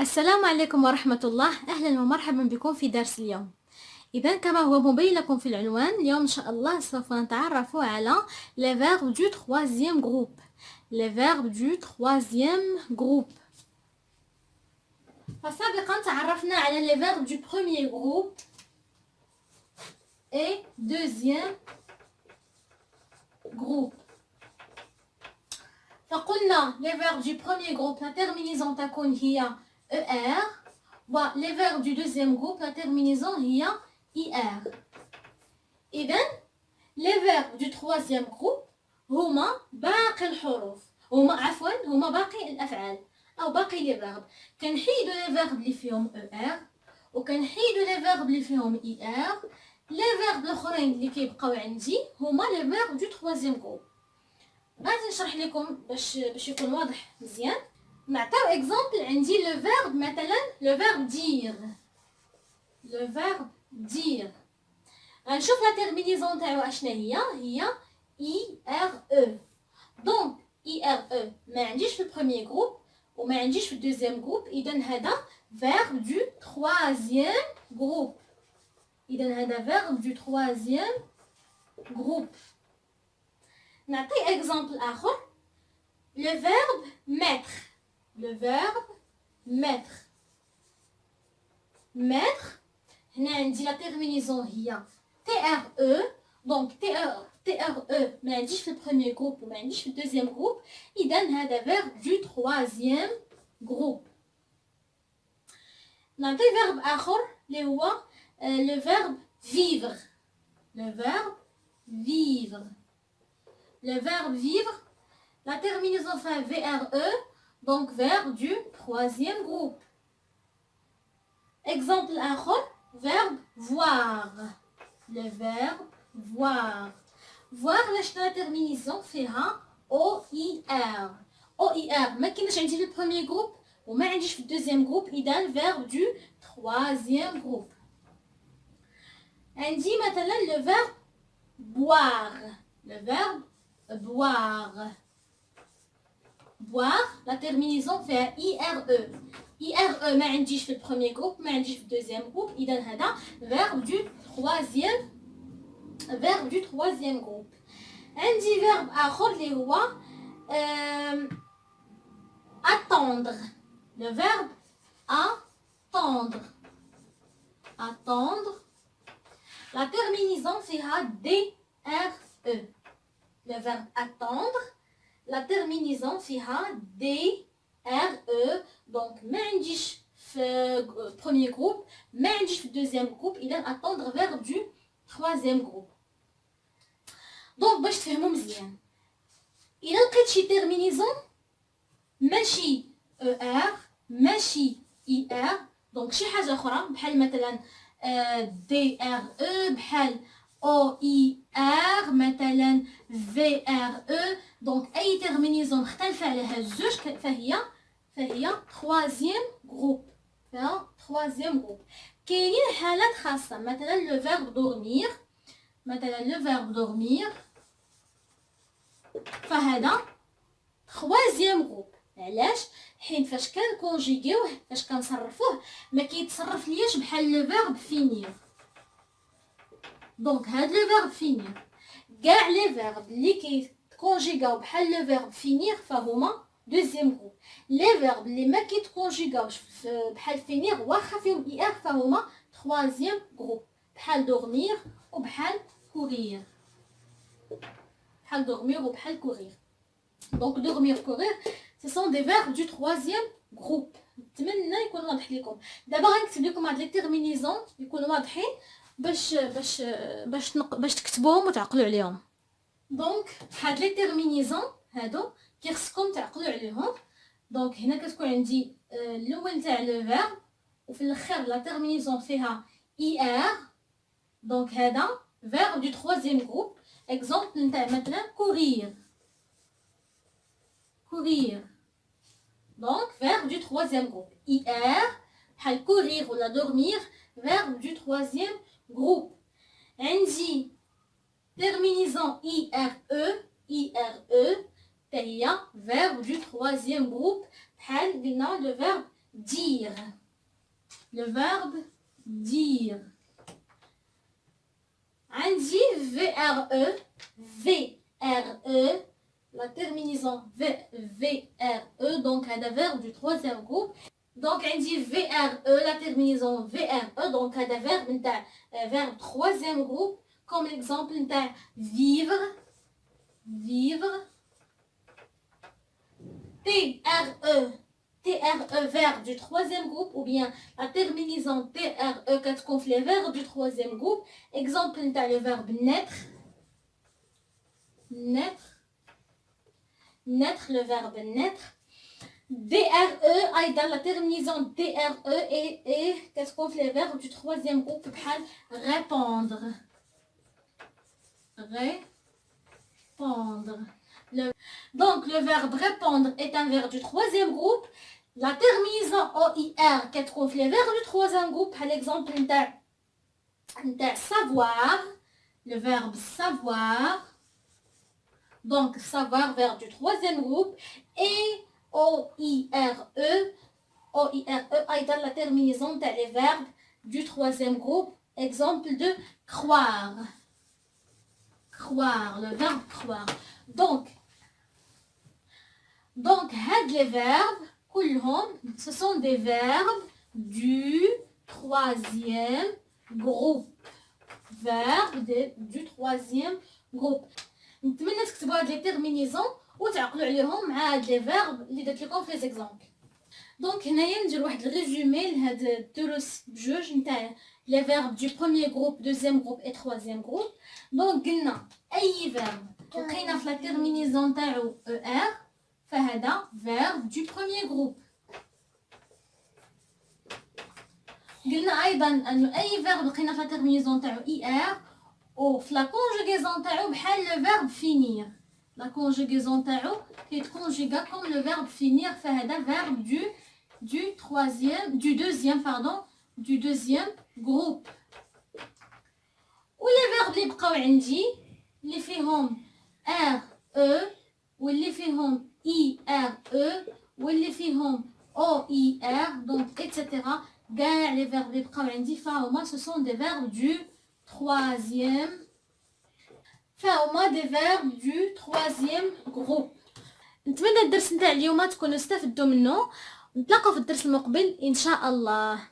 السلام عليكم ورحمة الله. أهلا ومرحبا بكم في درس اليوم. إذا كما هو مبين لكم في العنوان، اليوم إن شاء الله سوف نتعرف على les verbes du troisième groupe. les verbes du troisième groupe. فسابقا تعرفنا على les verbes du premier groupe et deuxième groupe. فقلنا les verbes du premier groupe la terminaison تكون هي ER les verbes du deuxième groupe la terminaison هي IR. إذن les verbes du troisième groupe هما باقي الحروف هما باقي الأفعال أو باقي les verbes. كنحيدو les verbes اللي فيهم ER وكنحيدو les verbes اللي فيهم IR. les verbes الآخرين اللي كيبقاو عندي هما les verbes du troisième groupe. غادي نشرح لكم باش يكون واضح مزيان. نعطيو اكزامبل. عندي لو فيرب مثلا لو فيرب دير غنشوف لا تيرمينيزون تاعو اشنا هي اي ار او. دونك اي ار او ما عنديش في البروميير جروب وما عنديش في الدوزيام جروب، اذا هذا فيرب دو تروازيام جروب. نعطي اكزامبل اخر. le verbe mettre هنا عندي لا تيرمينيزون هي تي ار او. دونك تي ار او ما عنديش في البروميير جروب وما عنديش في الدوزيام جروب، اذا هذا فيرب دو تروازيام جروب. نعطي فيرب اخر اللي هو لو فيرب vivre. Le verbe vivre, la terminaison fait VRE, donc verbe du troisième groupe. Exemple آخر, verbe voir. Le verbe voir. Voir la terminaison فيها OIR. OIR ما كاينش عندي في البروميير جروب وما عنديش في الدوزيام جروب، إذا verbe du troisième groupe. عندي مثلا le verbe boire. Le verbe boire. La terminaison fait IRE. IRE ما عنديش في البروميير جروب ما عنديش في الدوزيام جروب، إذا هذا verbe du troisième groupe. عندي verbe آخر اللي هو attendre. Le verbe attendre. La terminaison فيها DRE. Le verbe attendre, la terminaison فيها DRE. donc ما عنديش في premier groupe ما عنديش في deuxième groupe، إذا attendre verbe du troisième groupe. donc باش تفهموا مزيان، إلا لقيت شي terminaison ماشي ER ماشي IR، donc شي حاجة أخرى بحال مثلا DRE بحال OIR مثلا VRE، دونك اي تيرمينيزون مختلفه على هاد الزوج فهي troisième groupe. كاينين حالات خاصه، مثلا لو فيرب دورمير فهذا troisième groupe. علاش؟ حين فاش كنكونجيغيوه فاش كنصرفوه ما كيتصرف لياش بحال لو فيرب فينير. دونك هاد لو فيرب فينير كاع لي فيرب اللي كيتكونجيغاو بحال لو فيرب فينير فهما دوزيام جروب. لي فيرب اللي ما كيتكونجيغاوش بحال فينير واخا فيهم اي ار فهما troisième جروب، بحال دورمير وبحال كورير. دونك دورمير كورير ce sont des verbes du troisième groupe. نتمنى يكون واضح لكم. دابا غنكتب لكم هاد لي تيرمينيزون يكونوا واضحين باش تكتبوهم وتعقلوا عليهم. دونك هاد لي تيرمينيزون هادو كيخصكم تعقلوا عليهم. دونك هنا كتكون عندي الاول تاع لو فيرب وفي الاخر لا تيرمينيزون فيها اي ار. دونك هذا فيرب دو troisième جروب. اكزامبل نتاع مثلا كورير. دونك فيرب دو troisième جروب. اي ار بحال كورير ولا دورمير verbe du troisième groupe. عندي terminaison IRE تهي verbe du troisième groupe بحال قلنا le verbe dire. Le verbe dire. عندي VRE, VRE, la terminaison VRE, donc un verbe du troisième groupe. Donc عندي VRE, la terminaison VRE, donc un verbe verbe troisième groupe, comme l'exemple vivre, vivre. TRE, TRE, verbe du troisième groupe, ou bien la terminaison TRE, qui confie les verbes du troisième groupe. Exemple, le verbe naître, naître, naître, le verbe naître. DRE, dans la terminaison DRE, et qu'est-ce qu'on fait les verbes du troisième groupe, répondre, répondre. Donc, le verbe répondre est un verbe du troisième groupe. La terminaison OIR, qu'est-ce qu'on fait les verbes du troisième groupe, par exemple, savoir, le verbe savoir. Donc, savoir, verbe du troisième groupe. Et OIRE, dans la terminaison des verbes du troisième groupe. Exemple de croire. Croire, le verbe croire. Donc, les verbes, ce sont des verbes du troisième groupe. Verbes du troisième groupe. نتمنى تكتبوا هاد لي تيرمينيزون وتعقلوا عليهم مع هاد لي فيرب اللي درت لكم في زيكزامبل. دونك هنايا ندير واحد الريزومي لهاد الدروس بجوج نتاع لي فيرب دو بروميير جروب دوزيام جروب اي تروازيام جروب. دونك قلنا اي فيرب لقينا في لا تيرمينيزون تاعو او ار فهذا فيرب دو بروميير جروب. قلنا ايضا انه اي فيرب لقينا في لا تيرمينيزون تاعو اي ار وفي لا كونجوغيزون تاعو بحال لو فيرب فينير. لا كونجوغيزون تاعو كيتكونجيغا كوم لو فيرب فينير فهذا فيرب du deuxième groupe. ولي فيرب اللي بقاو عندي اللي فيهم ار او واللي فيهم اي ار او واللي فيهم او اي ار دونك ايتترا كاع لي فيرب اللي بقاو عندي فهما سو سون دي فيرب دو troisième. فهما دي فيرب دو troisième جروب. نتمنى الدرس نتاع اليوم تكونوا استفدتوا منه. نتلاقاو في الدرس المقبل ان شاء الله.